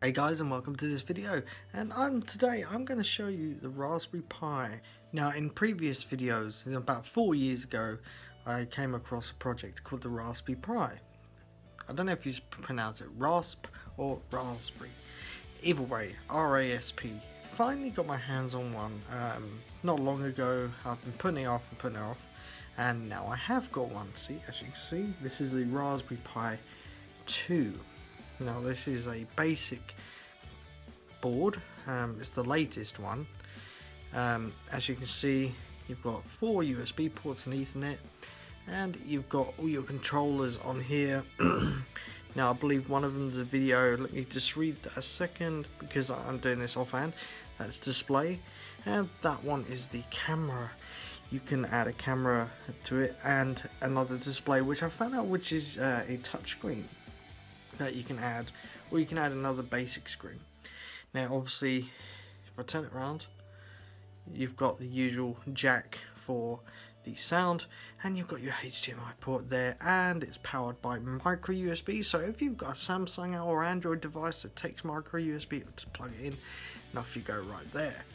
Hey guys, and welcome to this video, and today I'm going to show you the Raspberry Pi. Now in previous videos, about 4 years ago, I came across a project called the Raspberry Pi. I don't know if you pronounce it Rasp or Raspberry. Either way, R-A-S-P. Finally got my hands on one not long ago. I've been putting it off, and now I have got one. See, as you can see, this is the Raspberry Pi 2. Now this is a basic board, it's the latest one. As you can see, you've got 4 USB ports and Ethernet, and you've got all your controllers on here. Now I believe one of them is a video. Let me just read that a second because I'm doing this offhand. That's display, and that one is the camera. You can add a camera to it and another display, which I found out which is a touch screen that you can add, or you can add another basic screen. Now obviously, if I turn it around, you've got the usual jack for the sound, and you've got your HDMI port there, and it's powered by micro USB. So if you've got a Samsung or Android device that takes micro USB, just plug it in and off you go right there.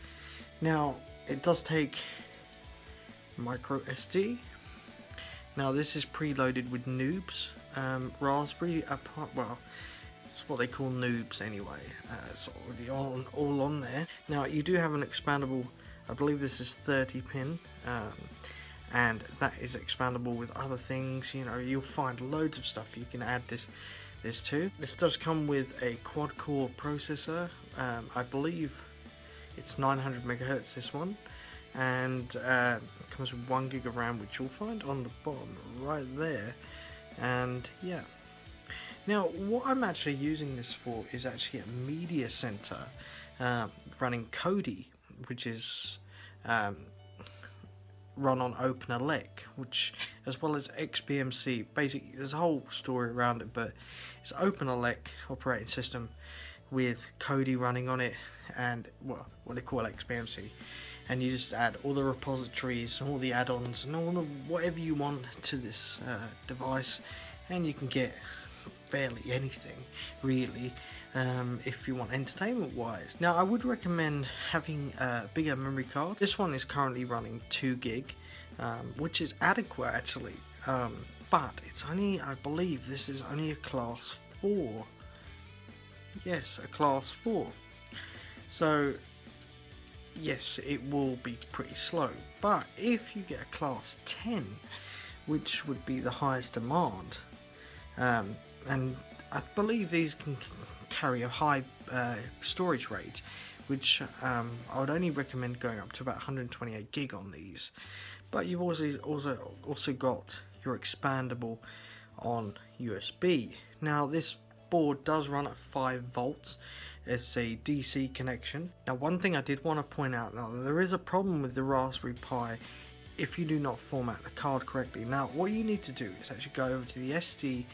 Now it does take micro SD. Now this is preloaded with Noobs Raspberry. Well, it's what they call Noobs anyway. It's already all on there. Now you do have an expandable. I believe this is 30 pin, and that is expandable with other things. You know, you'll find loads of stuff you can add this to. This does come with a quad core processor. I believe it's 900 megahertz. This one. And it comes with 1 gig of RAM, which you'll find on the bottom right there. And yeah, now what I'm actually using this for is actually a media center running Kodi, which is run on OpenELEC, which, as well as XBMC. Basically there's a whole story around it, but it's OpenELEC operating system with Kodi running on it, and well, what they call XBMC. And you just add all the repositories, all the add-ons, and all the whatever you want to this device, and you can get barely anything really, if you want entertainment wise. Now I would recommend having a bigger memory card. This one is currently running 2 gig, which is adequate actually, but it's only, I believe this is only a class 4. Yes, a class 4. So yes, it will be pretty slow, but if you get a class 10, which would be the highest demand, and I believe these can carry a high storage rate, which I would only recommend going up to about 128 gig on these. But you've also got your expandable on USB. Now this board does run at 5 volts. It's a DC connection. Now one thing I did want to point out, now there is a problem with the Raspberry Pi if you do not format the card correctly. Now what you need to do is actually go over to the SD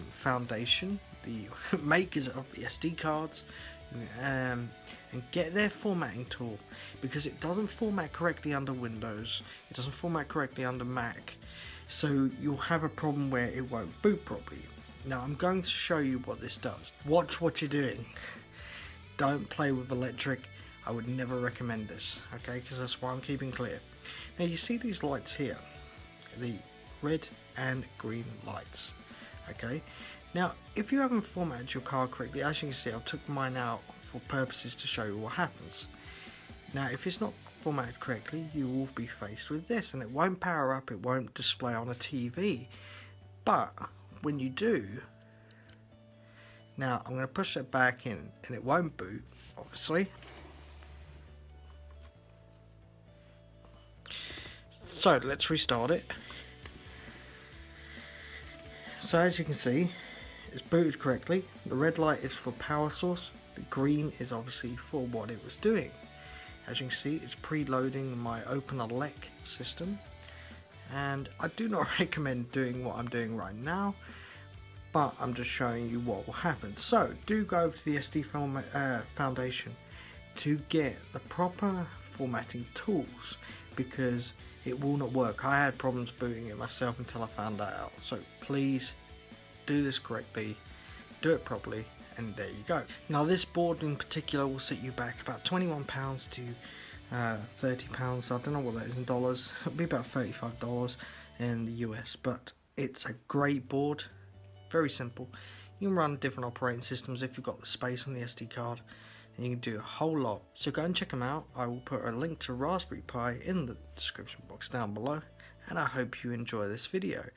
Foundation, the makers of the SD cards, and get their formatting tool, because it doesn't format correctly under Windows, it doesn't format correctly under Mac, so you'll have a problem where it won't boot properly. Now I'm going to show you what this does. Watch what you're doing. Don't play with electric. I would never recommend this, okay, because that's why I'm keeping clear. Now you see these lights here, the red and green lights, okay. Now if you haven't formatted your card correctly, as you can see, I took mine out for purposes to show you what happens. Now if it's not formatted correctly, you will be faced with this, and it won't power up, it won't display on a TV. But when you do, now I'm going to push it back in, and it won't boot, obviously. So let's restart it. So as you can see, it's booted correctly. The red light is for power source, the green is obviously for what it was doing. As you can see, it's preloading my OpenELEC system, and I do not recommend doing what I'm doing right now, but I'm just showing you what will happen. So do go over to the SD Foundation to get the proper formatting tools, because it will not work. I had problems booting it myself until I found that out. So please do this correctly, do it properly, and there you go. Now this board in particular will set you back about £21 to £30. I don't know what that is in dollars. It'll be about $35 in the US, but it's a great board, very simple. You can run different operating systems if you've got the space on the SD card, and you can do a whole lot. So go and check them out. I will put a link to Raspberry Pi in the description box down below, and I hope you enjoy this video.